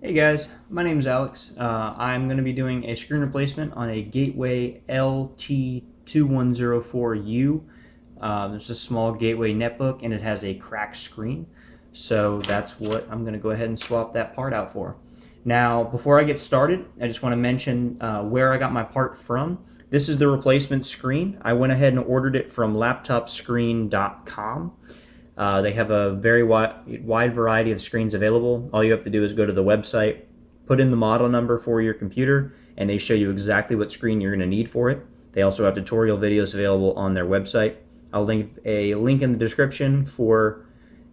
Hey guys, my name is Alex. I'm going to be doing a screen replacement on a Gateway LT2104U. It's a small Gateway netbook and it has a cracked screen. So that's what I'm going to go ahead and swap that part out for. Now, before I get started, I just want to mention where I got my part from. This is the replacement screen. I went ahead and ordered it from laptopscreen.com. They have a very wide variety of screens available. All you have to do is go to the website, put in the model number for your computer, and they show you exactly what screen you're going to need for it. They also have tutorial videos available on their website. I'll link a link in the description for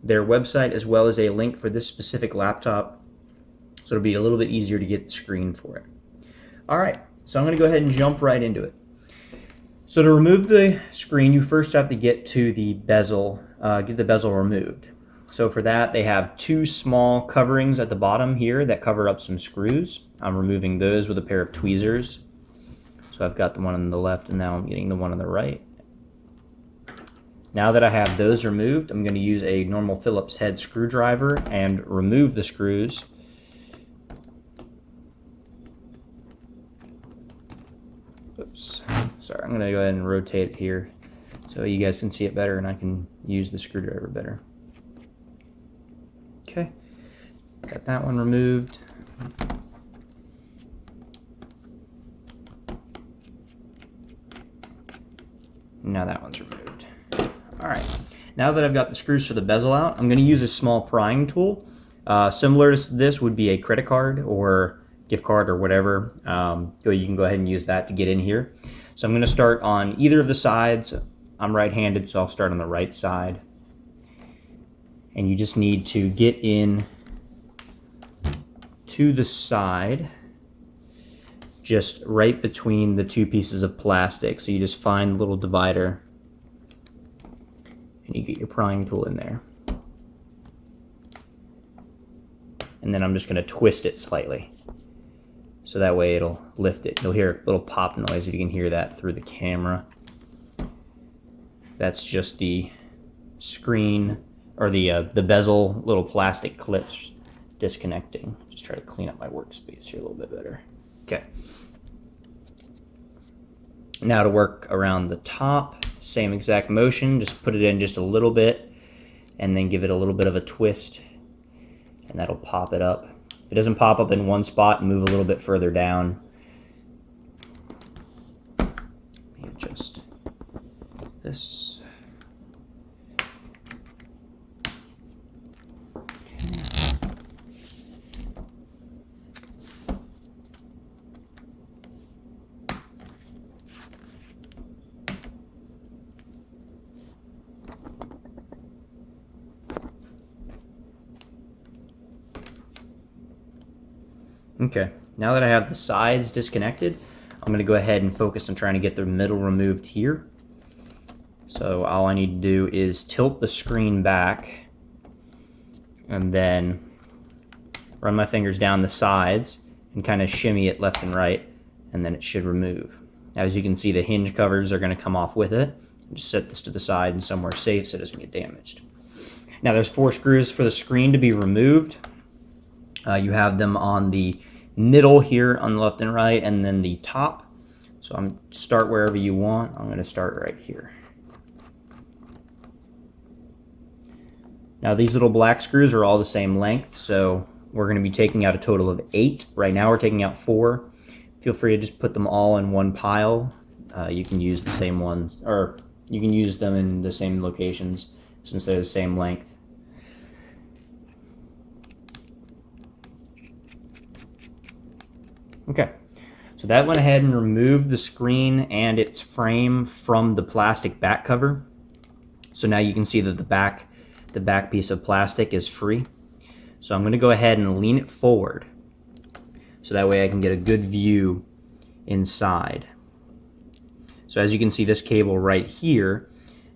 their website as well as a link for this specific laptop, so it'll be a little bit easier to get the screen for it. All right, so I'm going to go ahead and jump right into it. So to remove the screen, you first have to get to the bezel, get the bezel removed. So for that, they have two small coverings at the bottom here that cover up some screws. I'm removing those with a pair of tweezers. So I've got the one on the left and now I'm getting the one on the right. Now that I have those removed, I'm going to use a normal Phillips head screwdriver and remove the screws. Oops. Sorry, I'm going to go ahead and rotate it here so you guys can see it better and I can use the screwdriver better. Okay, got that one removed. Now that one's removed. All right, now that I've got the screws for the bezel out, I'm going to use a small prying tool. Similar to this would be a credit card or gift card or whatever. So you can go ahead and use that to get in here. So I'm going to start on either of the sides. I'm right-handed, so I'll start on the right side. And you just need to get in to the side, just right between the two pieces of plastic. So you just find the little divider and you get your prying tool in there. And then I'm just going to twist it slightly. So that way it'll lift it. You'll hear a little pop noise if you can hear that through the camera. That's just the screen or the bezel little plastic clips disconnecting. Just try to clean up my workspace here a little bit better. Okay. Now to work around the top, same exact motion, just put it in just a little bit and then give it a little bit of a twist and that'll pop it up. If it doesn't pop up in one spot, move a little bit further down. Adjust this. Okay, now that I have the sides disconnected, I'm going to go ahead and focus on trying to get the middle removed here. So all I need to do is tilt the screen back and then run my fingers down the sides and kind of shimmy it left and right, and then it should remove. As you can see, the hinge covers are going to come off with it. Just set this to the side and somewhere safe so it doesn't get damaged. Now there's 4 screws for the screen to be removed. You have them on the middle here on the left and right, and then the top. So I'm start wherever you want. I'm going to start right here. Now these little black screws are all the same length, so we're going to be taking out a total of 8. Right now we're taking out 4. Feel free to just put them all in one pile. You can use the same ones, or you can use them in the same locations since they're the same length. Okay, so that went ahead and removed the screen and its frame from the plastic back cover. So now you can see that the back piece of plastic is free. So I'm going to go ahead and lean it forward so that way I can get a good view inside. So as you can see, this cable right here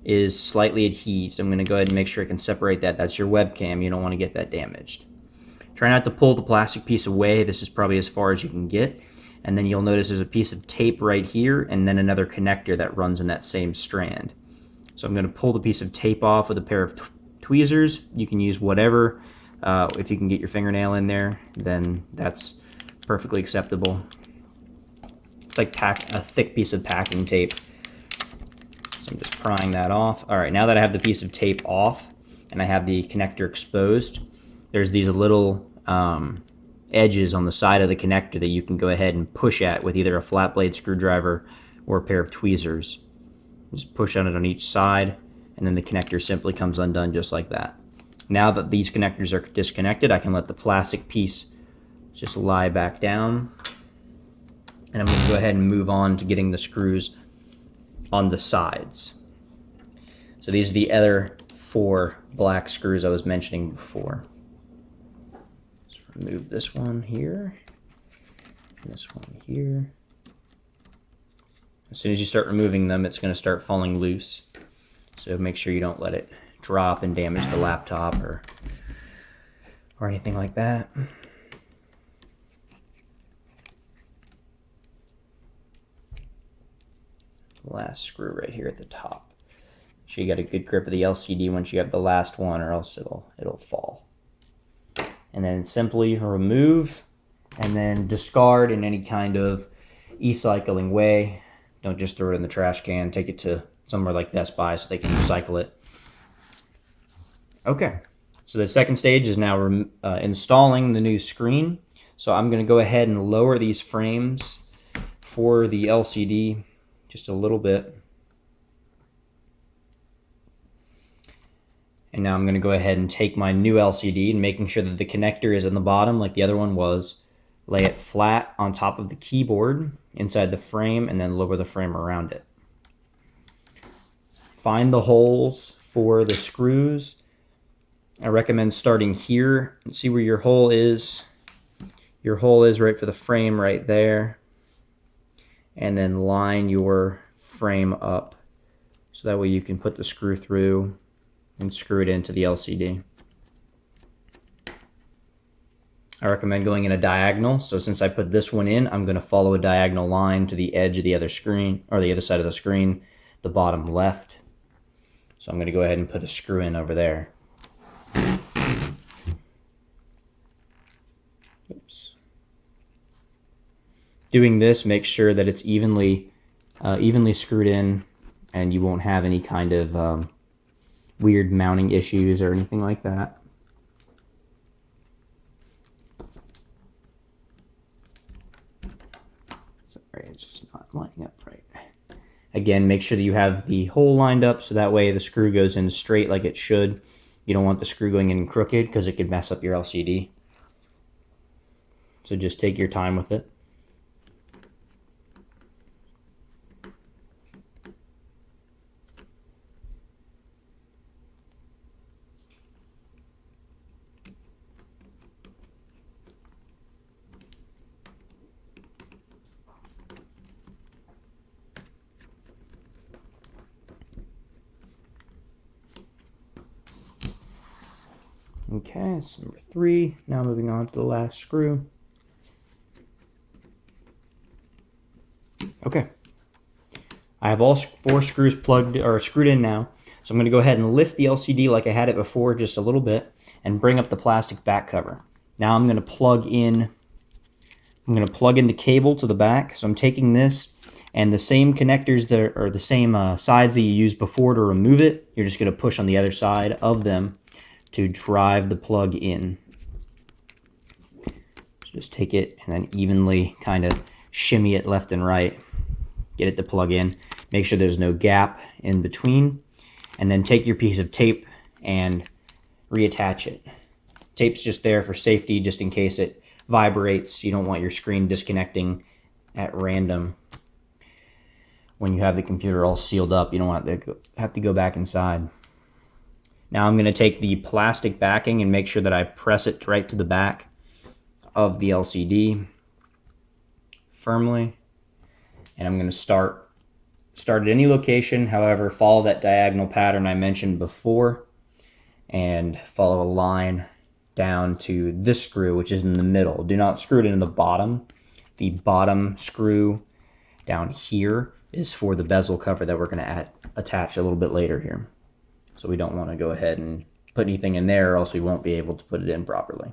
is slightly adhesed. I'm going to go ahead and make sure I can separate that. That's your webcam. You don't want to get that damaged. Try not to pull the plastic piece away. This is probably as far as you can get. And then you'll notice there's a piece of tape right here and then another connector that runs in that same strand. So I'm going to pull the piece of tape off with a pair of tweezers. You can use whatever If you can get your fingernail in there, then that's perfectly acceptable. It's like a thick piece of packing tape. So I'm just prying that off. All right, now that I have the piece of tape off and I have the connector exposed, there's these little edges on the side of the connector that you can go ahead and push at with either a flat blade screwdriver or a pair of tweezers. Just push on it on each side, and then the connector simply comes undone just like that. Now that these connectors are disconnected, I can let the plastic piece just lie back down, and I'm going to go ahead and move on to getting the screws on the sides. So these are the other 4 black screws I was mentioning before. Let's remove this one here, and this one here. As soon as you start removing them, it's going to start falling loose. So make sure you don't let it drop and damage the laptop or anything like that. Last screw right here at the top. Make sure you got a good grip of the LCD once you have the last one, or else it'll fall. And then simply remove and then discard in any kind of e-cycling way. Don't just throw it in the trash can. Take it to somewhere like Best Buy so they can recycle it. Okay, so the second stage is now installing the new screen. So I'm going to go ahead and lower these frames for the LCD just a little bit. And now I'm going to go ahead and take my new LCD and making sure that the connector is in the bottom like the other one was. Lay it flat on top of the keyboard inside the frame and then lower the frame around it. Find the holes for the screws. I recommend starting here and see where your hole is. Your hole is right for the frame right there. And then line your frame up so that way you can put the screw through and screw it into the LCD. I recommend going in a diagonal. So since I put this one in, I'm going to follow a diagonal line to the edge of the other screen, or the other side of the screen, the bottom left. So I'm going to go ahead and put a screw in over there. Oops. Doing this, make sure that it's evenly screwed in, and you won't have any kind of weird mounting issues or anything like that. Sorry, it's just not lining up right. Again, make sure that you have the hole lined up so that way the screw goes in straight like it should. You don't want the screw going in crooked because it could mess up your LCD. So just take your time with it. Okay, that's number 3. Now moving on to the last screw. Okay. I have all 4 screws plugged or screwed in now. So I'm going to go ahead and lift the LCD like I had it before just a little bit and bring up the plastic back cover. Now I'm going to plug in the cable to the back. So I'm taking this and the same connectors that are the same sides that you used before to remove it. You're just going to push on the other side of them to drive the plug in. So just take it and then evenly kind of shimmy it left and right. Get it to plug in. Make sure there's no gap in between. And then take your piece of tape and reattach it. Tape's just there for safety, just in case it vibrates. You don't want your screen disconnecting at random. When you have the computer all sealed up, you don't want to have to go back inside. Now I'm going to take the plastic backing and make sure that I press it right to the back of the LCD firmly. And I'm going to start at any location. However, follow that diagonal pattern I mentioned before and follow a line down to this screw, which is in the middle. Do not screw it in the bottom. The bottom screw down here is for the bezel cover that we're going to attach a little bit later here. So we don't want to go ahead and put anything in there, or else we won't be able to put it in properly.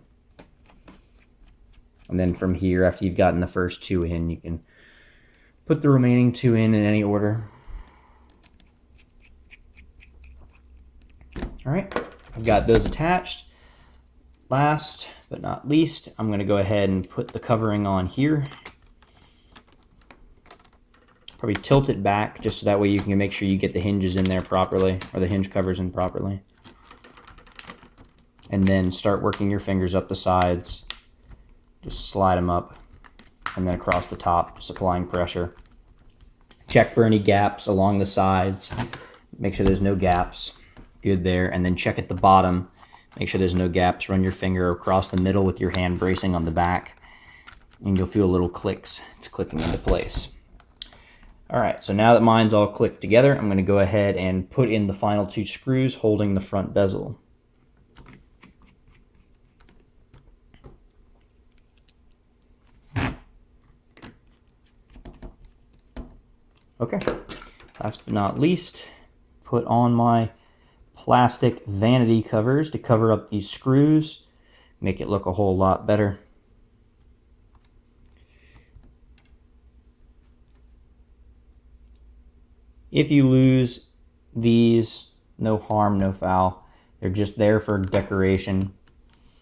And then from here, after you've gotten the first 2 in, you can put the remaining 2 in any order. All right, I've got those attached. Last but not least, I'm going to go ahead and put the covering on here. Probably tilt it back just so that way you can make sure you get the hinges in there properly, or the hinge covers in properly. And then start working your fingers up the sides. Just slide them up and then across the top, just applying pressure. Check for any gaps along the sides. Make sure there's no gaps. Good there. And then check at the bottom. Make sure there's no gaps. Run your finger across the middle with your hand bracing on the back, and you'll feel little clicks. It's clicking into place. All right, so now that mine's all clicked together, I'm going to go ahead and put in the final 2 screws holding the front bezel. Okay, last but not least, put on my plastic vanity covers to cover up these screws, make it look a whole lot better. If you lose these, no harm, no foul. They're just there for decoration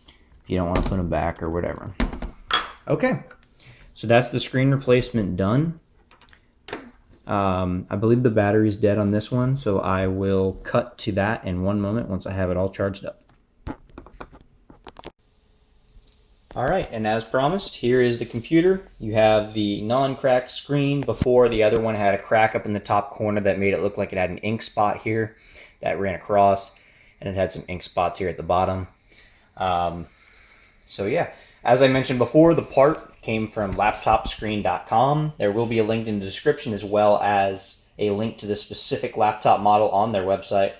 if you don't want to put them back or whatever. Okay, so that's the screen replacement done. I believe the battery's dead on this one, so I will cut to that in one moment once I have it all charged up. Alright, and as promised, here is the computer. You have the non-cracked screen. Before, the other one had a crack up in the top corner that made it look like it had an ink spot here that ran across, and it had some ink spots here at the bottom. So yeah, as I mentioned before, the part came from laptopscreen.com. There will be a link in the description, as well as a link to the specific laptop model on their website.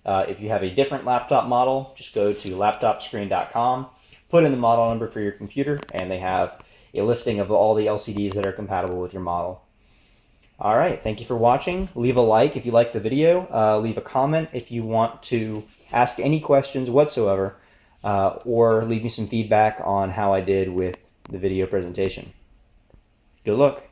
If you have a different laptop model, just go to laptopscreen.com, put in the model number for your computer, and they have a listing of all the LCDs that are compatible with your model. All right, thank you for watching. Leave a like if you like the video. Leave a comment if you want to ask any questions whatsoever, or leave me some feedback on how I did with the video presentation. Good luck.